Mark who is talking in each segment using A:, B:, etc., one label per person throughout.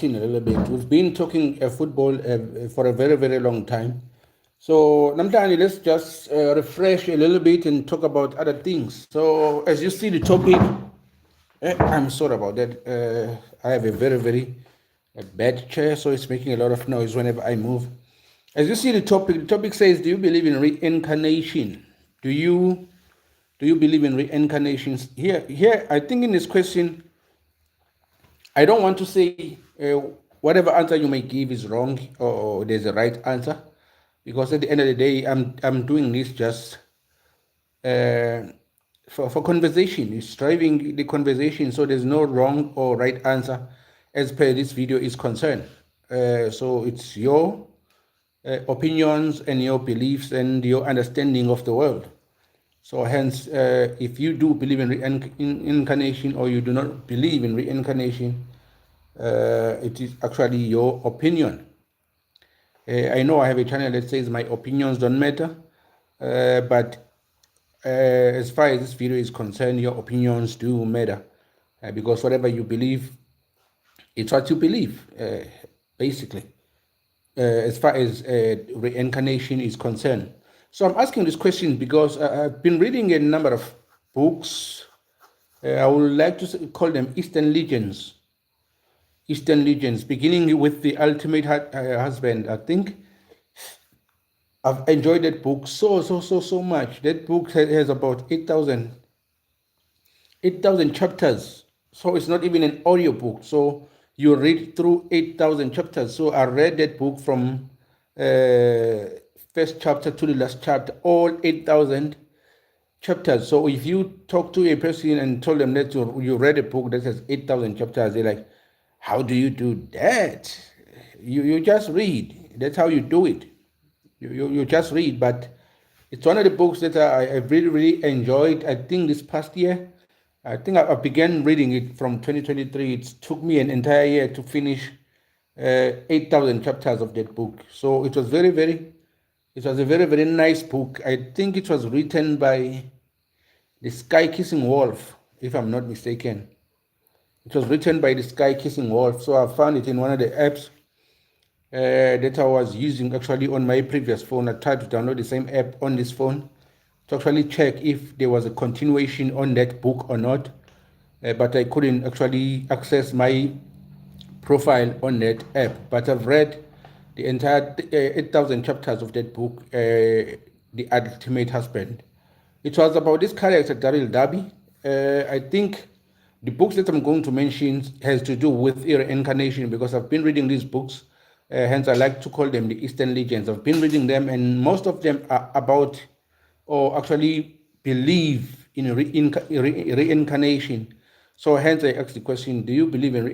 A: in a little bit. We've been talking football for a very, very long time. So, Namtani, let's just refresh a little bit and talk about other things. So, as you see the topic, I'm sorry about that. I have a very, very bad chair, so it's making a lot of noise whenever I move. As you see the topic says, do you believe in reincarnation? Do you believe in reincarnations? Here, I think in this question, I don't want to say whatever answer you may give is wrong or there's a right answer, because at the end of the day, I'm doing this just uh, for conversation. It's driving the conversation, so there's no wrong or right answer as per this video is concerned. So it's your opinions and your beliefs and your understanding of the world. So hence, if you do believe in reincarnation or you do not believe in reincarnation, it is actually your opinion. I know I have a channel that says my opinions don't matter, but as far as this video is concerned, your opinions do matter, because whatever you believe, it's what you believe, basically, as far as reincarnation is concerned. So I'm asking this question because I've been reading a number of books. I would like to call them Eastern legends, beginning with The Ultimate Husband. I think I've enjoyed that book so much. That book has about 8,000 chapters. So it's not even an audio book. So you read through 8,000 chapters. So I read that book from first chapter to the last chapter, all 8,000 chapters. So if you talk to a person and told them that you read a book that has 8,000 chapters, they're like, how do you do that? You just read. That's how you do it. You just read. But it's one of the books that I really, really enjoyed. I think this past year, I think I began reading it from 2023. It took me an entire year to finish 8,000 chapters of that book. So it was it was a very, very nice book. I think it was written by the Sky Kissing Wolf, if I'm not mistaken. It was written by the Sky Kissing Wolf. So I found it in one of the apps that I was using actually on my previous phone. I tried to download the same app on this phone to actually check if there was a continuation on that book or not. But I couldn't actually access my profile on that app. But I've read the entire 8,000 chapters of that book, The Ultimate Husband. It was about this character, Daryl Darby. I think the books that I'm going to mention has to do with reincarnation, because I've been reading these books. Hence, I like to call them the Eastern Legends. I've been reading them, and most of them are about, or actually believe in reincarnation. So hence I asked the question, do you believe in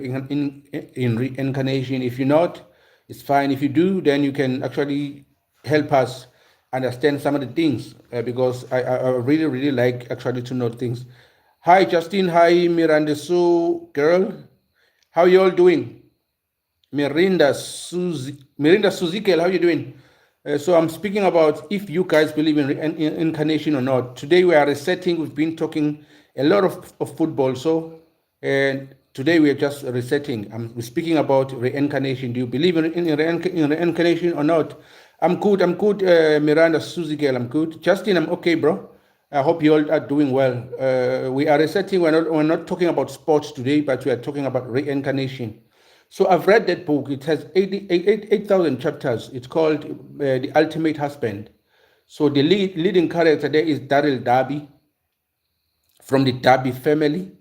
A: reincarnation? If you're not, it's fine. If you do, then you can actually help us understand some of the things, because I really, really like actually to know things. Hi, Justin. Hi, Miranda Sue, girl. How you all doing? Mirinda Suzikel, how you doing? So I'm speaking about if you guys believe in reincarnation or not. Today we are resetting. We've been talking a lot of football. So and today we are just resetting. I'm speaking about reincarnation. Do you believe in reincarnation or not? I'm good. Miranda Suzikel, I'm good. Justin, I'm okay, bro. I hope you all are doing well. We are resetting. We're not talking about sports today, but we are talking about reincarnation. So I've read that book. It has 8,000 chapters. It's called The Ultimate Husband. So the leading character there is Daryl Darby from the Darby family.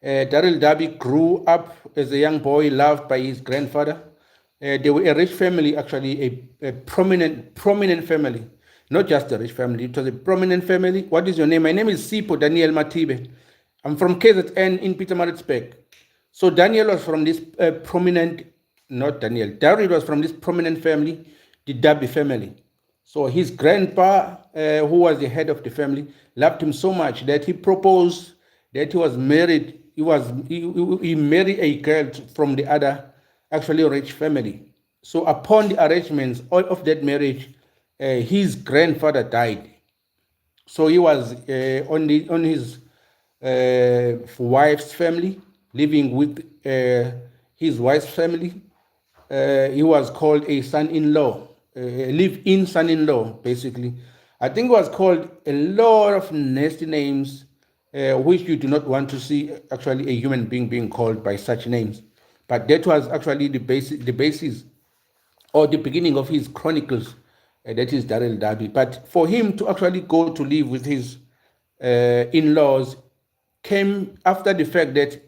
A: Daryl Darby grew up as a young boy, loved by his grandfather. They were a rich family, actually, a prominent family. Not just a rich family, it was a prominent family. What is your name? My name is Sipo Daniel Matibe. I'm from KZN in Pietermaritzburg. So Daniel was from this prominent, not Daniel, Daryl was from this prominent family, the Darby family. So his grandpa, who was the head of the family, loved him so much that he proposed that he was married. He married a girl from the other, actually rich family. So upon the arrangements of that marriage, his grandfather died. So he was on his wife's family, living with his wife's family. he was called a son-in-law, a live-in son-in-law, basically. I think it was called a lot of nasty names, which you do not want to see actually a human being being called by such names. But that was actually the basis or the beginning of his chronicles. That is Daryl Darby. But for him to actually go to live with his in-laws came after the fact that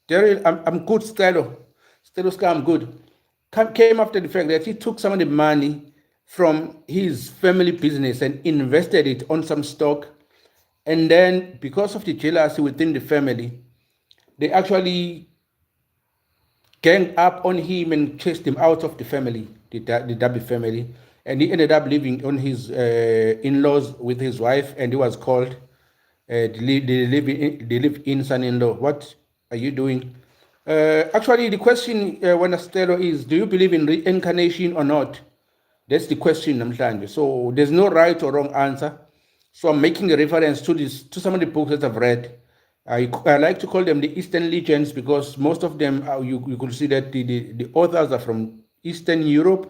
A: Daryl, I'm good, Stelo, I'm good. Came after the fact that he took some of the money from his family business and invested it on some stock. And then, because of the jealousy within the family, they actually ganged up on him and chased him out of the family, the Darby family. And he ended up living on his in-laws with his wife, and he was called the live-in son-in-law. What are you doing? Actually, the question, Wanastelo, is: do you believe in reincarnation or not? That's the question, namhlanje. So there's no right or wrong answer. So I'm making a reference to some of the books that I've read. I like to call them the Eastern legends because most of them, you could see that the authors are from Eastern Europe.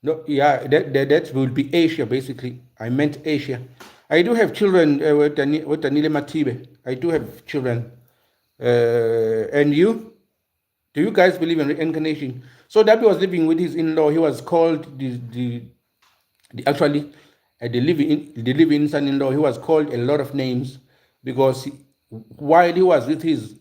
A: No, yeah, that will be Asia, basically. I meant Asia. I do have children with Danile Matibe. I do have children. And you? Do you guys believe in reincarnation? So Dabi was living with his in-law. He was called actually the living son-in-law. He was called a lot of names because while he was with his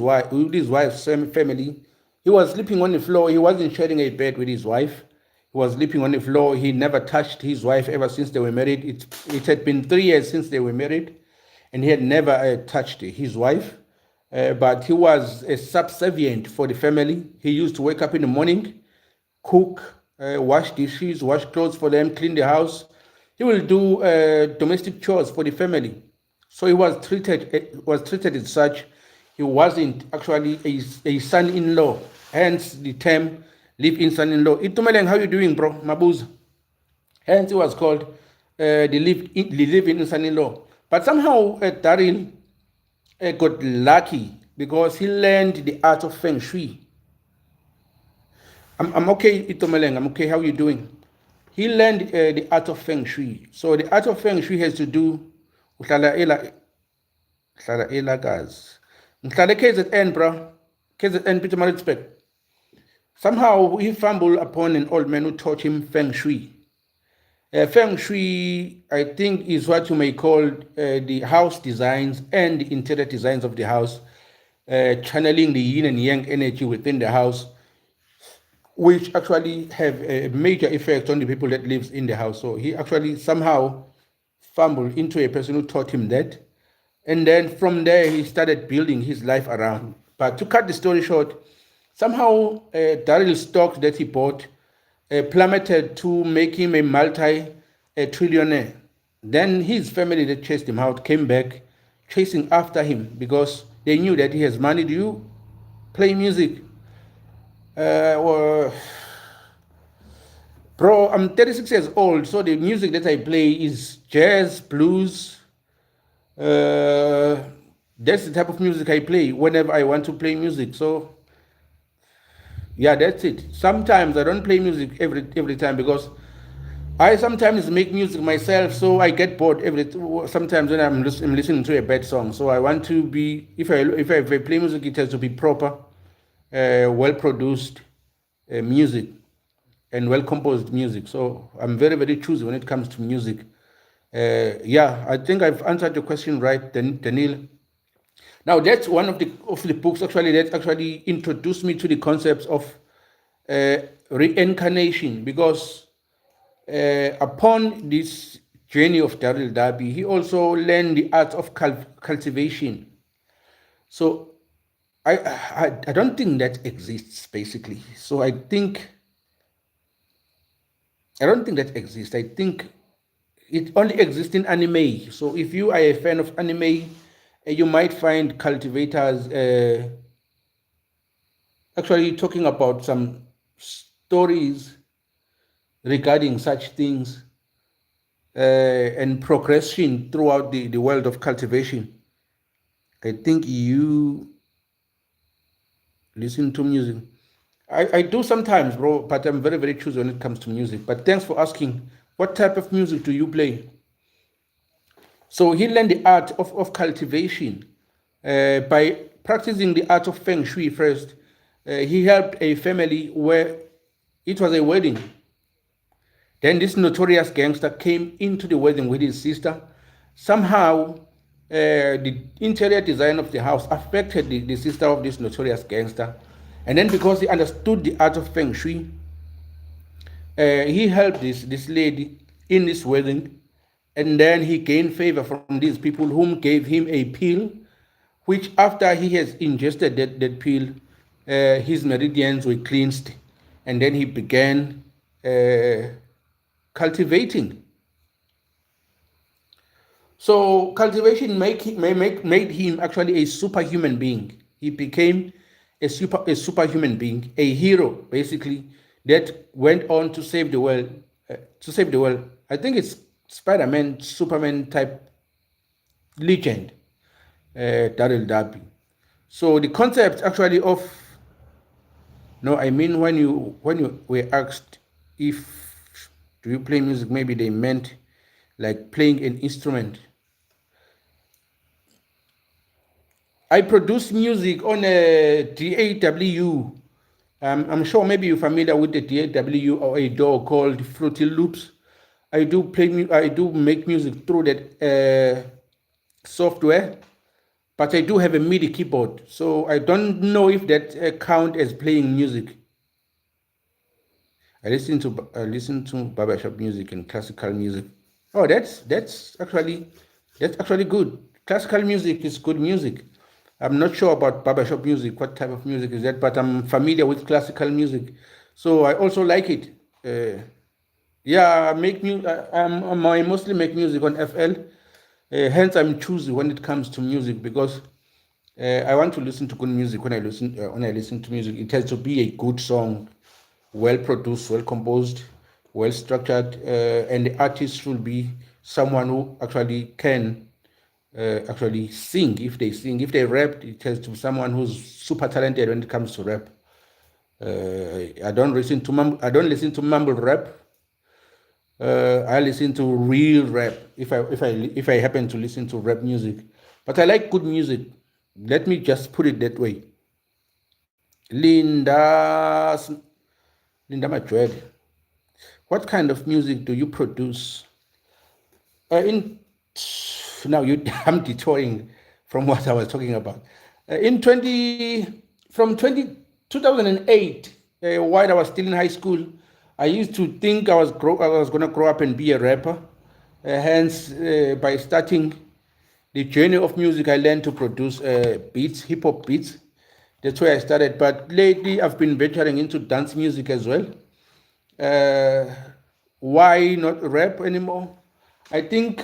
A: wife's family, he was sleeping on the floor. He wasn't sharing a bed with his wife. He was sleeping on the floor. He never touched his wife ever since they were married. It had been 3 years since they were married, and he had never touched his wife. But he was subservient for the family. He used to wake up in the morning, cook, wash dishes, wash clothes for them, clean the house. He will do domestic chores for the family. So he was treated as such. He wasn't actually a son-in-law. Hence the term live-in son-in-law. Itumeleng, how you doing, bro? Mabuz. Hence he was called the live-in son-in-law. But somehow Daryl got lucky because he learned the art of feng shui. I'm okay, Itomeleng. I'm okay. How you doing? He learned the art of feng shui. So the art of feng shui has to do uhlala ela guys. Mhlala KZN, bro. KZN Peter Maritzburg. Somehow he fumbled upon an old man who taught him feng shui. Feng shui, I think, is what you may call the house designs and the interior designs of the house, channeling the yin and yang energy within the house, which actually have a major effect on the people that lives in the house. So he actually somehow fumbled into a person who taught him that. And then from there, he started building his life around. But to cut the story short, somehow Daryl's stock that he bought plummeted to make him a multi-trillionaire. Then his family that chased him out came back chasing after him because they knew that he has money. Do you play music? Or bro, I'm 36 years old, so the music that I play is jazz, blues. That's the type of music I play whenever I want to play music. So yeah, that's it. Sometimes I don't play music every time because I sometimes make music myself, so I get bored sometimes when I'm listening to a bad song. So I want to be, if I play music, it has to be proper, well produced music and well composed music. So I'm very, very choosy when it comes to music. Yeah, I think I've answered your question right, Daniel. Now that's one of the books actually that actually introduced me to the concepts of reincarnation, because upon this journey of Daryl Darby, he also learned the art of cultivation. So I don't think that exists, basically. So I don't think that exists. I think it only exists in anime. So if you are a fan of anime, you might find cultivators actually talking about some stories regarding such things and progression throughout the world of cultivation. I think you listen to music. I do sometimes, bro, but I'm very, very choosy when it comes to music. But thanks for asking. What type of music do you play? So he learned the art of cultivation by practicing the art of feng shui first. He helped a family where it was a wedding. Then this notorious gangster came into the wedding with his sister. Somehow, the interior design of the house affected the sister of this notorious gangster. And then because he understood the art of feng shui, he helped this lady in this wedding, and then he gained favor from these people whom gave him a pill, which after he has ingested that pill, his meridians were cleansed, and then he began uh, cultivating. So cultivation made him actually a superhuman being. He became a superhuman being, a hero basically, that went on to save the world. To save the world, I think it's Spider-Man, Superman type legend, Daryl Darby. So the concept actually of no, I mean when you were asked if do you play music, maybe they meant like playing an instrument. I produce music on a DAW. I'm sure maybe you're familiar with the DAW or a DAW called Fruity Loops. I do make music through that software, but I do have a MIDI keyboard, so I don't know if that count as playing music. I listen to barbershop music and classical music. Oh, that's actually good. Classical music is good music. I'm not sure about barbershop music. What type of music is that? But I'm familiar with classical music, so I also like it. Uh, yeah, I mostly make music on FL. Hence, I'm choosy when it comes to music because I want to listen to good music. When I listen to music, it has to be a good song, well produced, well composed, well structured, and the artist should be someone who actually can actually sing. If they rap, it has to be someone who's super talented when it comes to rap. I don't listen to mumble rap. I listen to real rap if I happen to listen to rap music. But I like good music. Let me just put it that way. Linda, Linda Madrid, what kind of music do you produce? In now you, I'm detouring from what I was talking about. In 20 from 20 2008, while I was still in high school, I used to think I was gonna grow up and be a rapper. Hence, by starting the journey of music, I learned to produce beats, hip hop beats. That's where I started. But lately, I've been venturing into dance music as well. Uh, why not rap anymore? I think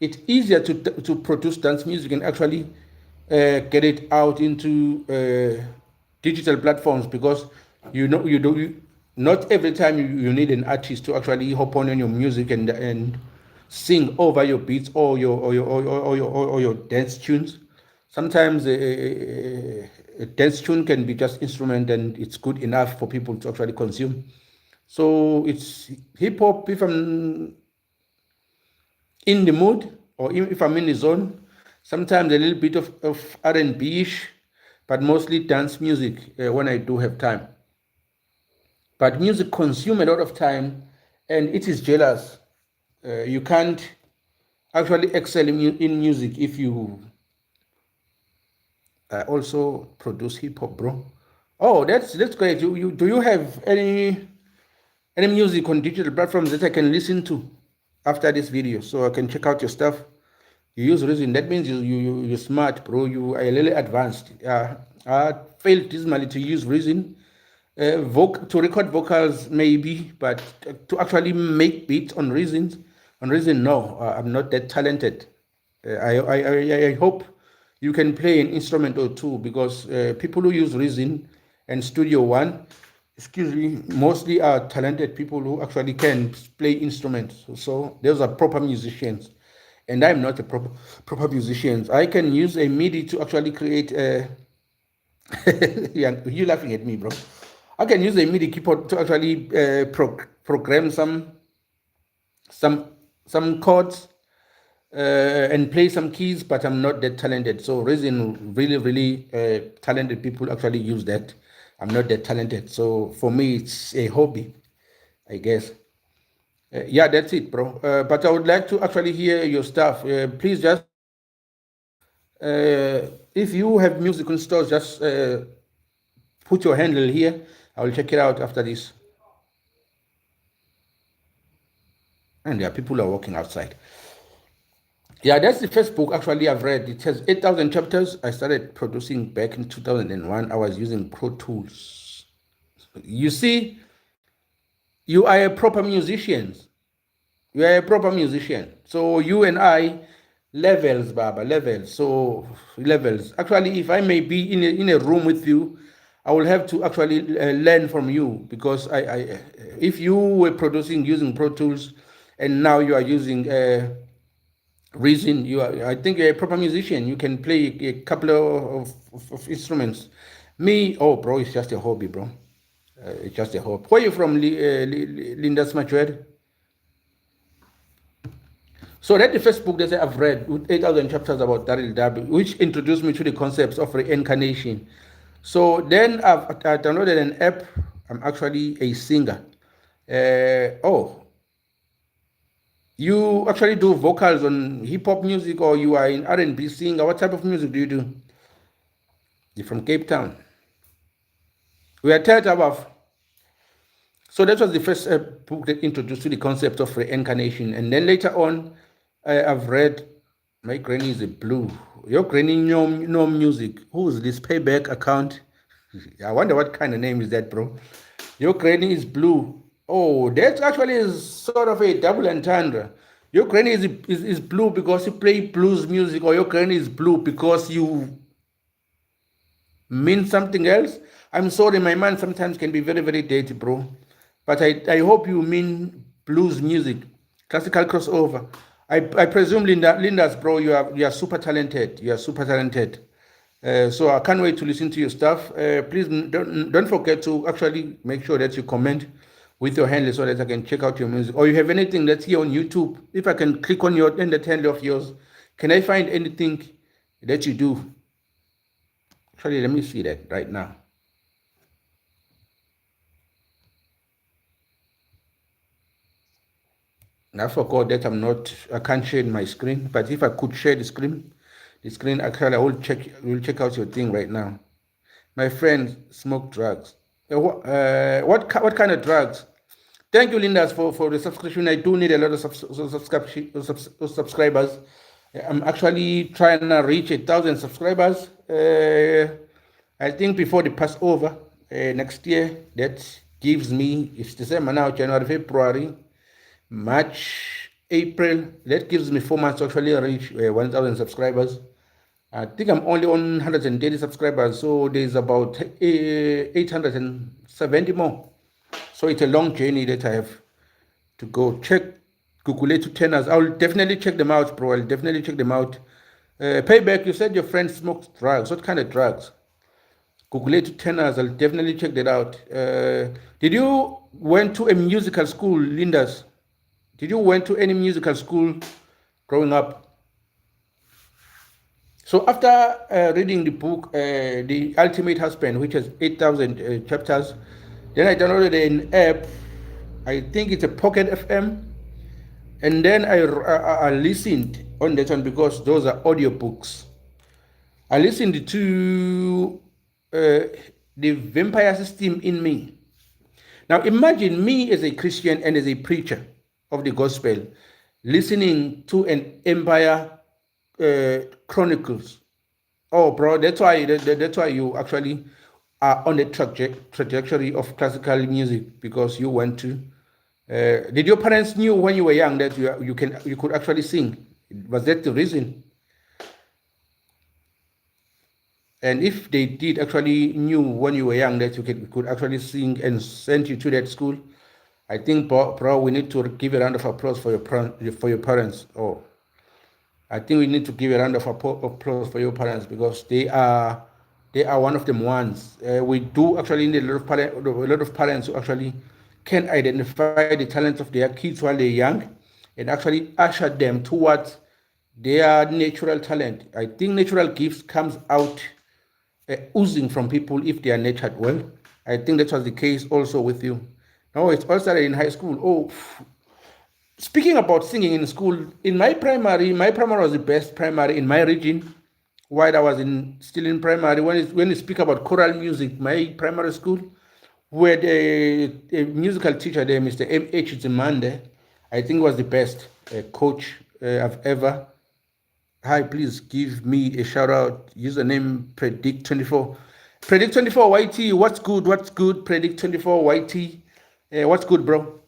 A: it's easier to produce dance music and actually get it out into digital platforms because not every time you need an artist to actually hop on your music and sing over your beats or your dance tunes. Sometimes a dance tune can be just instrument and it's good enough for people to actually consume. So it's hip hop if I'm in the mood or if I'm in the zone. Sometimes a little bit of R&B-ish, but mostly dance music when I do have time. But music consumes a lot of time and it is jealous. You can't actually excel in music if you also produce hip hop, bro. Oh, that's great. Do you have any music on digital platforms that I can listen to after this video so I can check out your stuff? You use Reason. That means you're smart, bro. You are a little advanced. I failed dismally to use Reason. To record vocals maybe, but to actually make beats on Reason, no. I'm not that talented. I hope you can play an instrument or two because people who use Reason and Studio One, excuse me, mostly are talented people who actually can play instruments. So those are proper musicians, and I'm not a proper musician. I can use a MIDI to actually create a. Yeah, you laughing at me, bro. I can use a MIDI keyboard to actually program some some chords and play some keys, but I'm not that talented. So reason really talented people actually use that. I'm not that talented. So for me, it's a hobby, I guess. Yeah, that's it, bro. But I would like to actually hear your stuff. Please just, if you have music in stores, just put your handle here. I will check it out after this. And yeah, people are walking outside. Yeah, that's the first book actually I've read. It has 8,000 chapters. I started producing back in 2001. I was using Pro Tools. You see, you are a proper musician. You are a proper musician. So you and I, levels, Baba, levels. So levels. Actually, if I may be in a room with you, I will have to actually learn from you because if you were producing using Pro Tools, and now you are using Reason, you are. I think you're a proper musician. You can play a couple of instruments. Me, oh, bro, it's just a hobby, bro. It's just a hobby. Where are you from, Linda Smachwed? So that's the first book that I've read with 8,000 chapters about Daryl Darby, which introduced me to the concepts of reincarnation. So then I downloaded an app. I'm actually a singer. Oh, you actually do vocals on hip hop music, or you are in R&B singer? What type of music do you do? You're from Cape Town. We are tired of. So that was the first book that introduced to the concept of reincarnation, and then later on, I've read My Granny is a Blue. Your Granny no music. Who's this payback account? I wonder what kind of name is that, bro. Your Granny is Blue. Oh, that actually is sort of a double entendre. Your granny is blue because you play blues music, or your granny is blue because you mean something else. I'm sorry, my mind sometimes can be very dirty, bro. But I hope you mean blues music, classical crossover. I presume Linda's, bro, you are super talented. You are super talented. So I can't wait to listen to your stuff. Please don't forget to actually make sure that you comment with your handle so that I can check out your music. Or you have anything that's here on YouTube. If I can click on your that handle of yours, can I find anything that you do? Actually, let me see that right now. I forgot that I can't share my screen. But if I could share the screen actually I will check out your thing right now. My friend smoke drugs. What kind of drugs? Thank you, Lindas, for the subscription. I do need a lot of subscribers. I'm actually trying to reach 1,000 subscribers. I think before the Passover next year. That gives me, it's December now, January, February, March, April. That gives me 4 months to actually reach 1,000 subscribers. I think I'm only on 130 subscribers, so there's about 870 more. So it's a long journey that I have to go. Check Google to tenors. I'll definitely check them out, bro. I'll definitely check them out. Payback, you said your friend smokes drugs. What kind of drugs? Google to tenors. I'll definitely check that out. Did you went to a musical school, Lindas? Did you went to any musical school growing up? So after reading the book, The Ultimate Husband, which has 8,000 chapters, then I downloaded an app. I think it's a Pocket FM. And then I listened on that one because those are audiobooks. I listened to The Vampire System in Me. Now imagine me as a Christian and as a preacher of the gospel listening to an Empire Chronicles. Oh, bro, that's why you actually are on the trajectory of classical music, because you went to. Did your parents knew when you were young that you could actually sing? Was that the reason? And if they did actually knew when you were young that you could actually sing and send you to that school, I think, bro, we need to give a round of applause for your parents. Oh, I think we need to give a round of applause for your parents, because they are They are one of them ones. We do actually need a lot of parents who actually can identify the talents of their kids while they're young and actually usher them towards their natural talent. I think natural gifts comes out oozing from people if they are nurtured well. I think that was the case also with you. No, it's all started in high school. Oh, speaking about singing in school, in my primary was the best primary in my region. While I was still in primary, when you speak about choral music, my primary school, we had a musical teacher there, Mr. M.H. Zimande, I think was the best coach I've ever. Hi, please give me a shout out. Username Predict24. Predict24 YT, what's good? What's good? Predict24 YT. What's good, bro?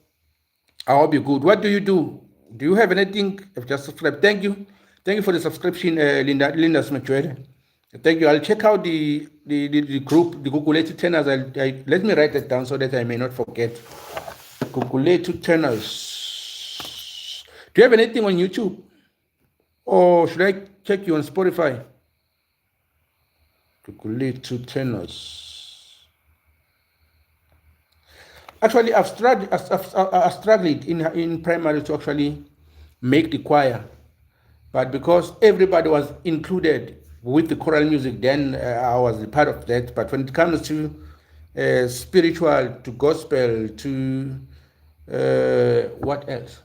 A: I hope you're good. What do you do? Do you have anything? I've just subscribed. Thank you. Thank you for the subscription, Linda Smith. Thank you. I'll check out the group, the Google Tenors. Let me write that down so that I may not forget. Google Tenors. Do you have anything on YouTube? Or should I check you on Spotify? Google Tenors. Actually, I've struggled in primary to actually make the choir, but because everybody was included with the choral music, then I was a part of that. But when it comes to spiritual, to gospel, to what else?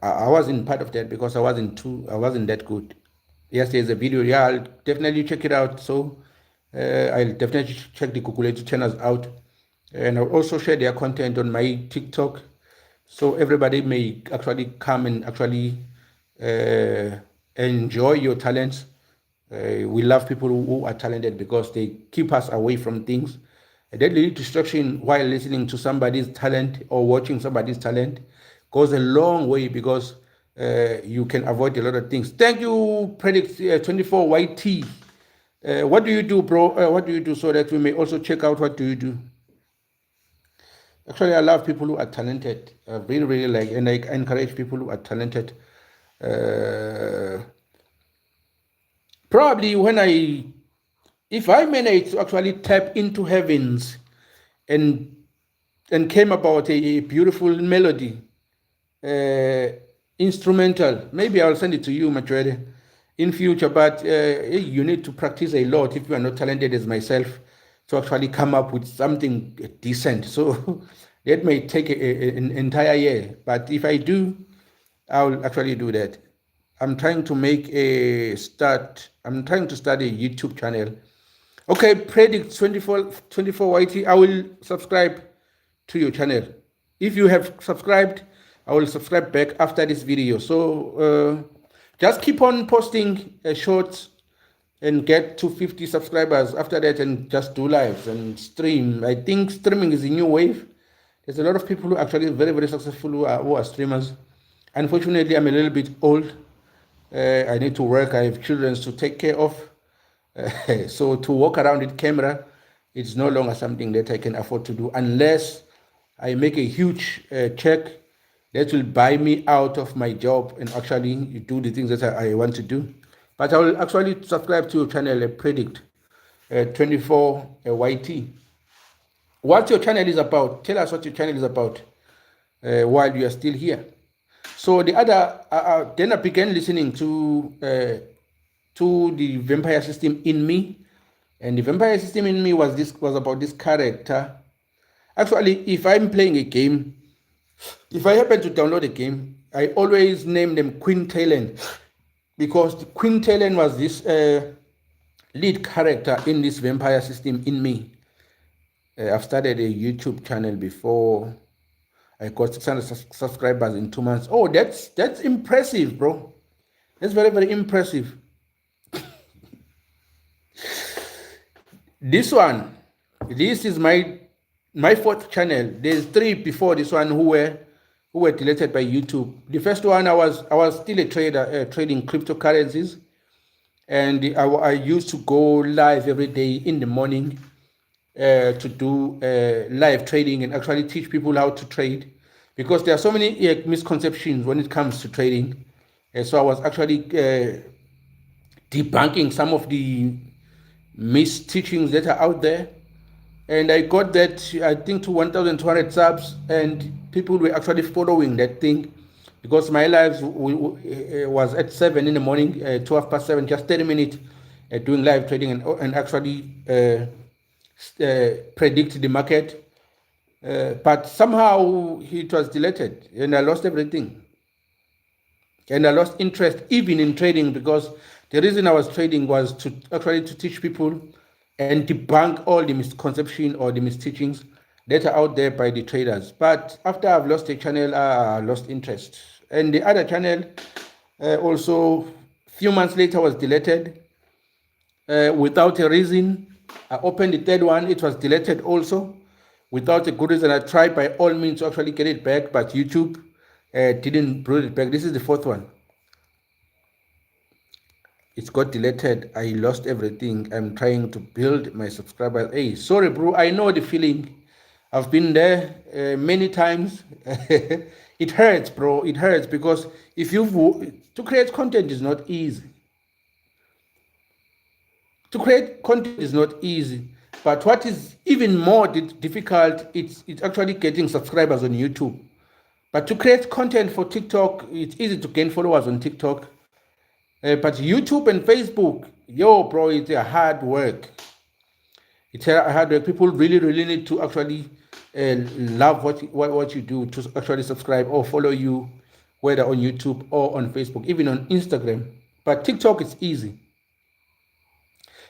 A: I wasn't part of that because I wasn't that good. Yes, there's a video. Yeah, I'll definitely check it out. So I'll definitely check the Kukuletu channels out, and I'll also share their content on my TikTok, so everybody may actually come and actually enjoy your talents. We love people who are talented because they keep us away from things. A deadly distraction while listening to somebody's talent or watching somebody's talent goes a long way because you can avoid a lot of things. Thank you, Predict24 YT. What do you do, bro? What do you do so that we may also check out what do you do? Actually, I love people who are talented. I really, really like, and I encourage people who are talented. Probably if I manage to actually tap into heavens and came about a beautiful melody, instrumental, maybe I'll send it to you, Machwede, in future. But you need to practice a lot if you are not talented as myself to actually come up with something decent. So that may take an entire year. But if I do, I'll actually do that. I'm trying to start a YouTube channel. Okay, Predict 24 YT, I will subscribe to your channel. If you have subscribed, I will subscribe back after this video. So just keep on posting shorts and get to 50 subscribers after that, and just do lives and stream. I think streaming is a new wave. There's a lot of people who are actually very, very successful who are streamers. Unfortunately, I'm a little bit old. I need to work. I have children to take care of. So to walk around with camera, it's no longer something that I can afford to do unless I make a huge check that will buy me out of my job and actually do the things that I want to do. But I will actually subscribe to your channel, Predict 24 YT. What your channel is about? Tell us what your channel is about while you are still here. So the other, then I began listening to the Vampire System in Me, and the Vampire System in Me was about this character. Actually, if I'm playing a game, if I happen to download a game, I always name them Queen Talon, because Queen Talon was this lead character in this Vampire System in Me. I've started a YouTube channel before. I got 600 subscribers in 2 months. Oh, that's impressive, bro. That's very, very impressive. This is my fourth channel. There's 3 before this one who were deleted by YouTube. The first one, I was still a trader, trading cryptocurrencies, and I used to go live every day in the morning to do live trading and actually teach people how to trade, because there are so many misconceptions when it comes to trading. So I was actually debunking some of the misteachings that are out there. And I got that, I think, to 1,200 subs, and people were actually following that thing, because my live was at 7 in the morning, 12 past 7, just 30 minutes doing live trading, and actually predict the market. But somehow it was deleted, and I lost everything. And I lost interest even in trading, because the reason I was trading was to actually to teach people and debunk all the misconception or the misteachings that are out there by the traders. But after I've lost the channel, I lost interest. And the other channel also, few months later, was deleted without a reason. I opened the third one, it was deleted also without a good reason. I tried by all means to actually get it back, but YouTube didn't bring it back. This is the fourth one. It got deleted. I lost everything. I'm trying to build my subscribers. Hey, sorry, bro. I know the feeling. I've been there many times. It hurts, bro. It hurts, because if to create content is not easy. To create content is not easy. But what is even more difficult, it's actually getting subscribers on YouTube. But to create content for TikTok, it's easy to gain followers on TikTok. But YouTube and Facebook, yo, bro, it's a hard work. It's a hard work. People really, really need to actually love what you do to actually subscribe or follow you, whether on YouTube or on Facebook, even on Instagram. But TikTok is easy.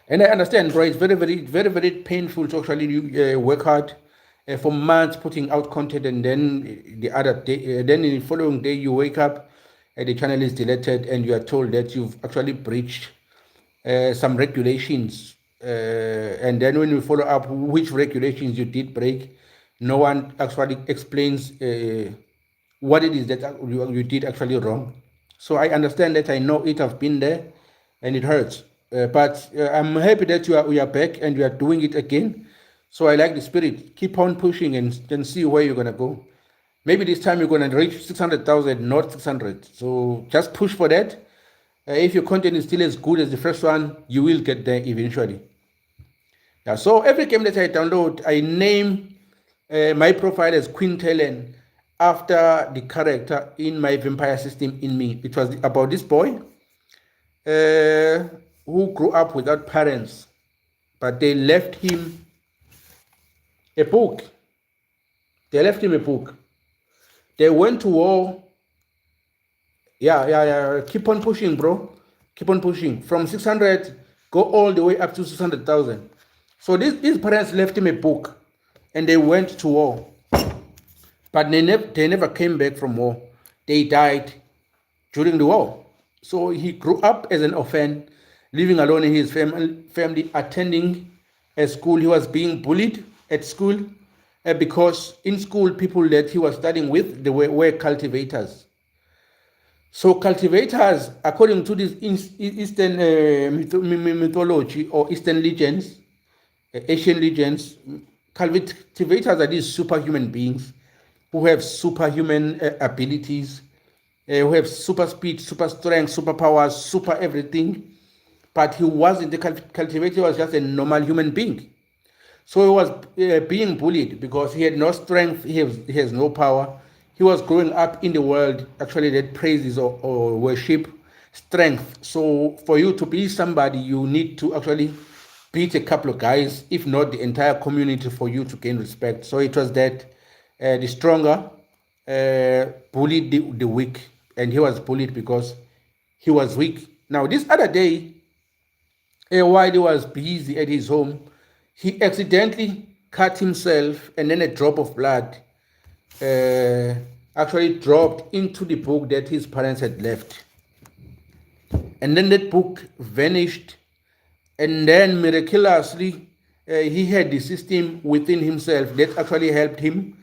A: And I understand, bro, it's very, very, very, very painful to actually work hard for months putting out content, and then the other day, then in the following day, you wake up and the channel is deleted, and you are told that you've actually breached some regulations. And then when you follow up which regulations you did break, no one actually explains what it is that you did actually wrong. So I understand that. I know it. I've been there, and it hurts. But I'm happy that we are back and you are doing it again. So I like the spirit. Keep on pushing and see where you're gonna go. Maybe this time you're gonna reach 600,000, not 600. So just push for that. If your content is still as good as the first one, you will get there eventually. Yeah. So every game that I download, I name my profile as Queen Talon after the character in my vampire system in me. It was about this boy who grew up without parents, but they left him a book. They left him a book. They went to war. Yeah. Keep on pushing, bro. Keep on pushing. From 600, go all the way up to 600,000. So these parents left him a book, and they went to war. But they never came back from war. They died during the war. So he grew up as an orphan, living alone in his family, attending a school. He was being bullied at school because in school, people that he was studying with, they were cultivators. So cultivators, according to this Eastern mythology or Eastern legends, Asian legends, cultivators are these superhuman beings who have superhuman abilities, who have super speed, super strength, super powers, super everything. But he wasn't the cultivator, he was just a normal human being. So he was being bullied because he had no strength, he has no power. He was growing up in the world actually that praises or worship strength. So for you to be somebody, you need to actually beat a couple of guys, if not the entire community, for you to gain respect. So it was that the stronger bullied the weak, and he was bullied because he was weak. Now, this other day, while he was busy at his home, he accidentally cut himself, and then a drop of blood actually dropped into the book that his parents had left. And then that book vanished, and then miraculously, he had the system within himself that actually helped him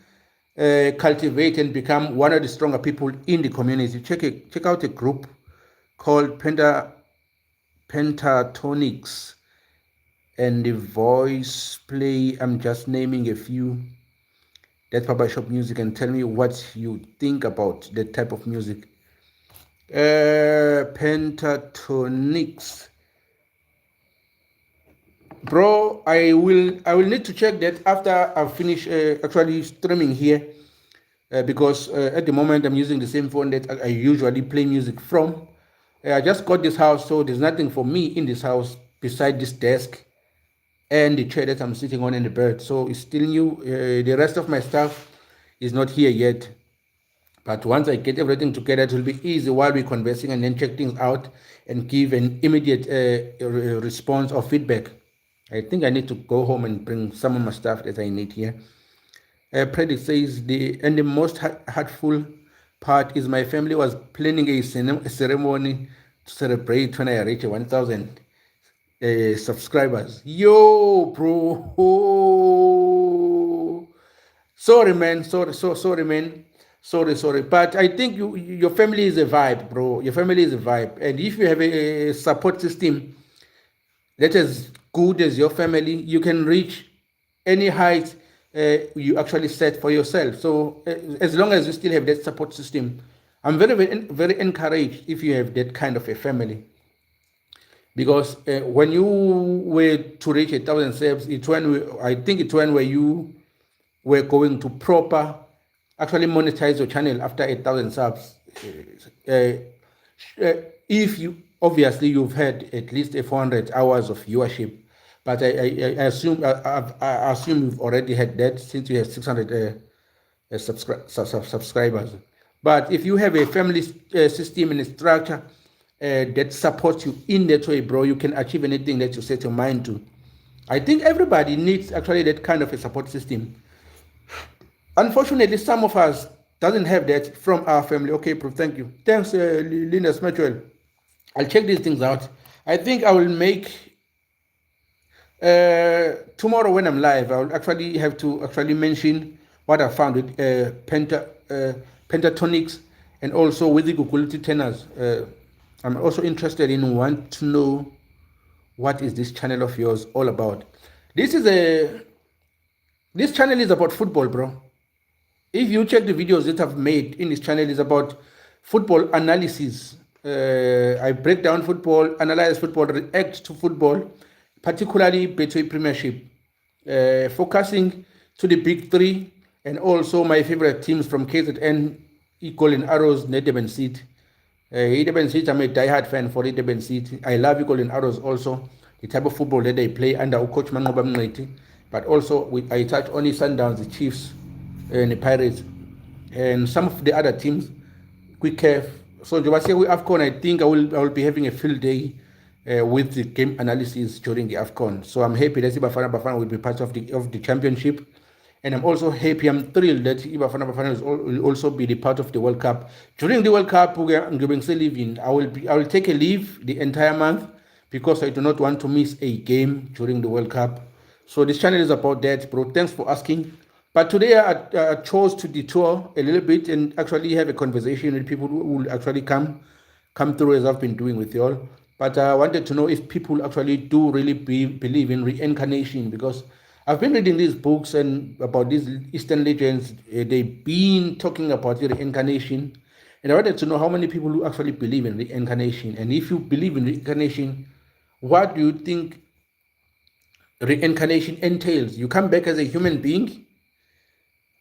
A: cultivate and become one of the stronger people in the community. Check out a group called Pentatonics and the Voice Play. I'm just naming a few. That's Papa Shop Music, and tell me what you think about that type of music. Pentatonics. bro. I will need to check that after I finish actually streaming here, because at the moment I'm using the same phone that I usually play music from. I just got this house, so there's nothing for me in this house beside this desk and the chair that I'm sitting on and the bed. So it's still new. The rest of my stuff is not here yet. But once I get everything together, it will be easy while we're conversing and then check things out and give an immediate response or feedback. I think I need to go home and bring some of my stuff that I need here. Predict says the most hurtful part is my family was planning a ceremony to celebrate when I reach 1,000 subscribers. Yo, bro. Oh. Sorry, man. Sorry, man. Sorry. But I think your family is a vibe, bro. Your family is a vibe. And if you have a support system that is good as your family, you can reach any height you actually set for yourself. So as long as you still have that support system, I'm very encouraged if you have that kind of a family. Because when you were to reach 1,000 subs, I think it's when where you were going to proper actually monetize your channel after 1,000 subs. Uh, if you obviously you've had at least 400 hours of viewership, but I assume I assume you've already had that since you have 600 subscribers. But if you have a family system and a structure that supports you in that way, bro, you can achieve anything that you set your mind to. I think everybody needs actually that kind of a support system. Unfortunately, some of us doesn't have that from our family. Okay, bro, thank you. Thanks, Linus Maxwell. I'll check these things out. I think I will make tomorrow when I'm live. I'll actually have to actually mention what I found with pentatonics and also with the Google tenors. I'm also interested in want to know what is this channel of yours all about. This channel is about football, bro. If you check the videos that I've made in this channel, is about football analysis. I break down football, analyze football, react to football, particularly Betway Premiership, focusing to the big three and also my favorite teams from KZN, Eagle and Arrows, Nedeben City. Nedeben City, I'm a diehard fan for Nedeben City. I love Eagle and Arrows also, the type of football that they play under Coach Mangoba Mngqeti. But also, I touch on the Sundowns, the Chiefs, and the Pirates, and some of the other teams. Quick have. So with AFCON, I think I will be having a field day with the game analysis during the AFCON. So I'm happy that Bafana will be part of the championship. And I'm also happy, I'm thrilled that Bafana will also be the part of the World Cup. During the World Cup, I will take a leave the entire month because I do not want to miss a game during the World Cup. So this channel is about that, bro. Thanks for asking. But today I chose to detour a little bit and actually have a conversation with people who will actually come through as I've been doing with you all. But I wanted to know if people actually do really believe in reincarnation, because I've been reading these books and about these Eastern legends. They've been talking about the reincarnation. And I wanted to know how many people who actually believe in reincarnation. And if you believe in reincarnation, what do you think reincarnation entails? You come back as a human being,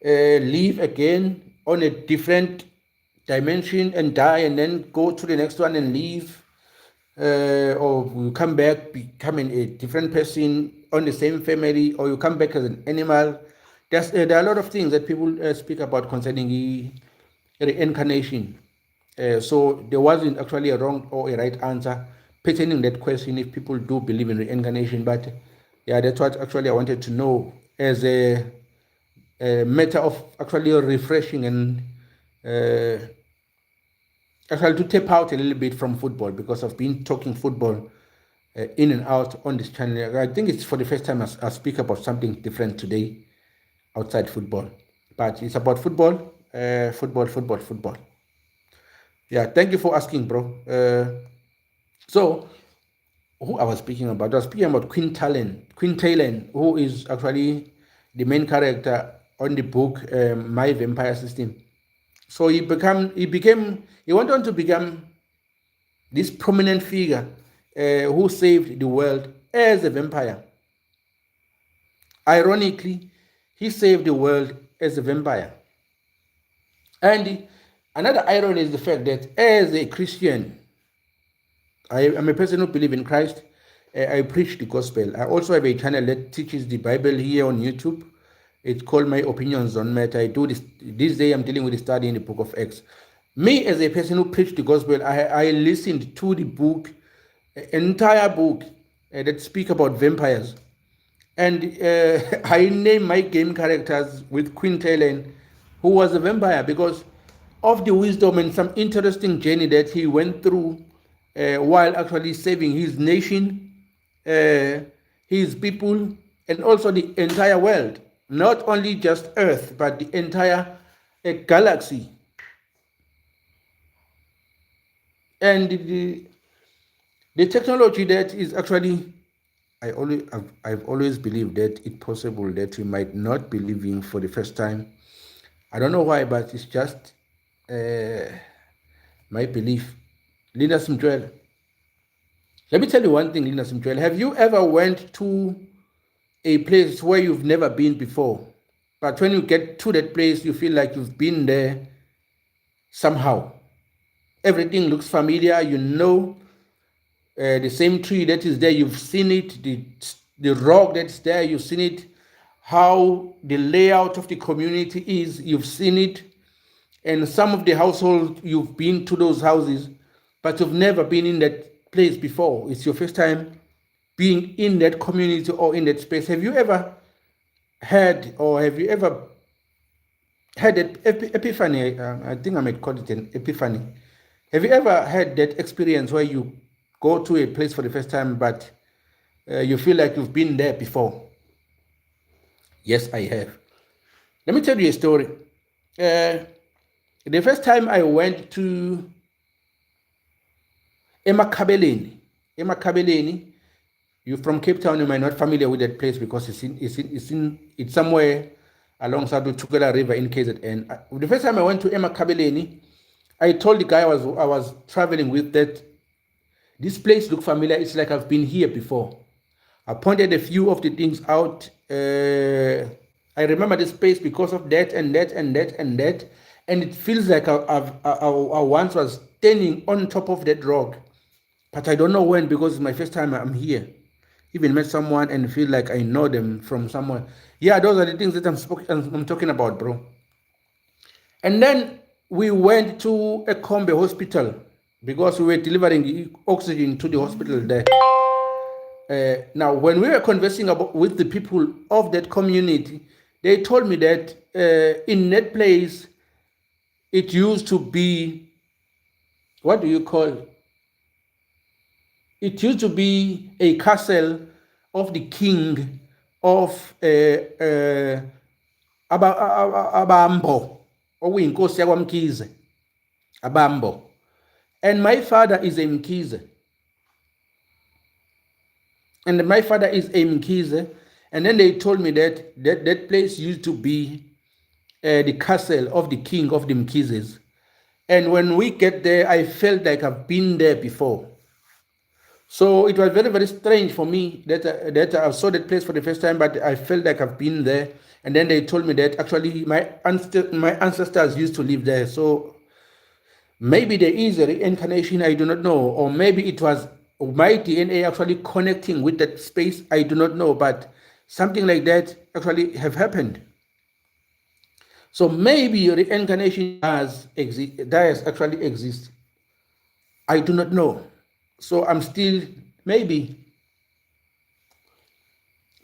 A: live again on a different dimension and die and then go to the next one and leave, or you come back becoming a different person on the same family, or you come back as an animal. There are a lot of things that people speak about concerning the reincarnation. So there wasn't actually a wrong or a right answer pertaining that question if people do believe in reincarnation. But yeah, that's what actually I wanted to know as a matter of actually refreshing and actually to tap out a little bit from football, because I've been talking football in and out on this channel. I think it's for the first time I speak about something different today outside football, but it's about football, football. Yeah, thank you for asking, bro. So who I was speaking about? I was speaking about Queen Talen, who is actually the main character on the book My Vampire System. So he went on to become this prominent figure who saved the world as a vampire. Ironically, he saved the world as a vampire. And another irony is the fact that as a Christian, I am a person who believes in Christ. I preach the gospel. I also have a channel that teaches the Bible here on YouTube. It's called My Opinions on Matter. I do this day. I'm dealing with the study in the book of Acts. Me, as a person who preached the gospel, I listened to the book, entire book that speak about vampires. And I name my game characters with Queen Helen, who was a vampire, because of the wisdom and some interesting journey that he went through while actually saving his nation, uh, his people, and also the entire world. Not only just Earth, but the entire galaxy. And the technology that is actually, I've always believed that it's possible that we might not be living for the first time. I don't know why, but it's just uh, my belief. Linda Simjuel, let me tell you one thing, Linda Simjuel. Have you ever went to a place where you've never been before, but when you get to that place, you feel like you've been there somehow? Everything looks familiar. You know the same tree that is there, you've seen it. The rock that's there, you've seen it. How the layout of the community is, you've seen it. And some of the households, you've been to those houses, but you've never been in that place before. It's your first time being in that community or in that space. Have you ever had, or have you ever had that epiphany? I think I might call it an epiphany. Have you ever had that experience where you go to a place for the first time, but you feel like you've been there before? Yes, I have. Let me tell you a story. The first time I went to Emakhabeleni, you're from Cape Town, you might not familiar with that place because it's somewhere alongside the Tukela River in KZN. The first time I went to Emakhabeleni, I told the guy I was traveling with that this place looked familiar. It's like I've been here before. I pointed a few of the things out. I remember this place because of that and that and that and that. And it feels like I once was standing on top of that rock. But I don't know when, because it's my first time I'm here. Even met someone and feel like I know them from somewhere. Yeah, those are the things that I'm talking about, bro. And then we went to a Kombe hospital because we were delivering oxygen to the hospital there. Now, when we were conversing with the people of that community, they told me that in that place, it used to be, what do you call it? It used to be a castle of the king of Abambo, okuyinkosi yakwaMkhize, Abambo. And my father is a Mkhize. And my father is a Mkhize. And then they told me that that place used to be the castle of the king of the Mkhizes. And when we get there, I felt like I've been there before. So it was very, very strange for me that I saw that place for the first time, but I felt like I've been there. And then they told me that actually my ancestors used to live there. So maybe there is a reincarnation, I do not know. Or maybe it was my DNA actually connecting with that space, I do not know. But something like that actually have happened. So maybe reincarnation does actually exist. I do not know. So I'm still, maybe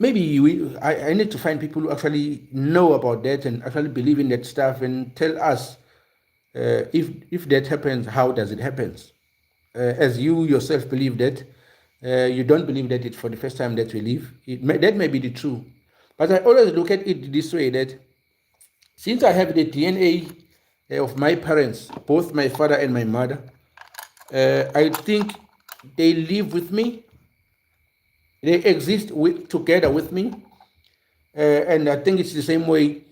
A: I need to find people who actually know about that and actually believe in that stuff and tell us if that happens, how does it happen? As you yourself believe that, you don't believe that it's for the first time that we live. That may be the truth. But I always look at it this way, that since I have the DNA of my parents, both my father and my mother, I think they live with me. They exist together with me. And I think it's the same way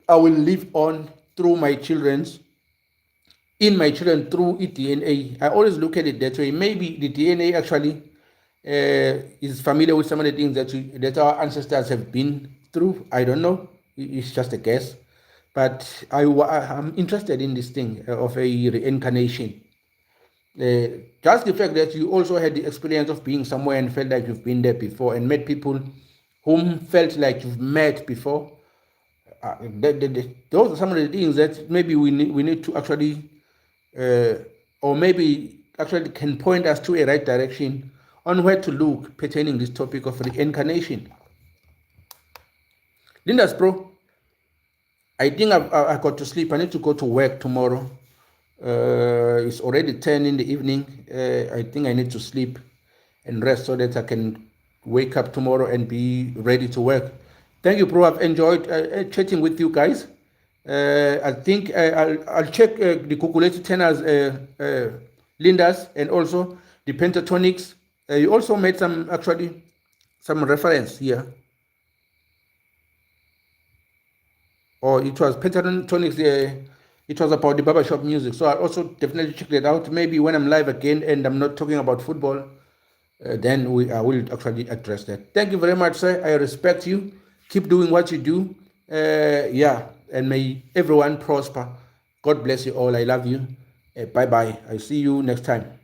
A: I will live on through my children's, in my children through DNA. I always look at it that way. Maybe the DNA actually is familiar with some of the things that our ancestors have been through. I don't know. It's just a guess. But I'm interested in this thing of a reincarnation. Just the fact that you also had the experience of being somewhere and felt like you've been there before and met people whom felt like you've met before. Those are some of the things that maybe we need to actually, uh, or maybe actually can point us to a right direction on where to look pertaining this topic of reincarnation. Linda's bro, I think I got to sleep. I need to go to work tomorrow. It's already 10 in the evening. I think I need to sleep and rest so that I can wake up tomorrow and be ready to work. Thank you, bro. I've enjoyed chatting with you guys. I think I'll check the calculated tenors, Lindas, and also the pentatonics. You also made some reference here, or it was pentatonics. It was about the barbershop music, so I'll also definitely check that out. Maybe when I'm live again and I'm not talking about football, then I will actually address that. Thank you very much, sir. I respect you. Keep doing what you do. Yeah, and may everyone prosper. God bless you all. I love you. Bye bye. I see you next time.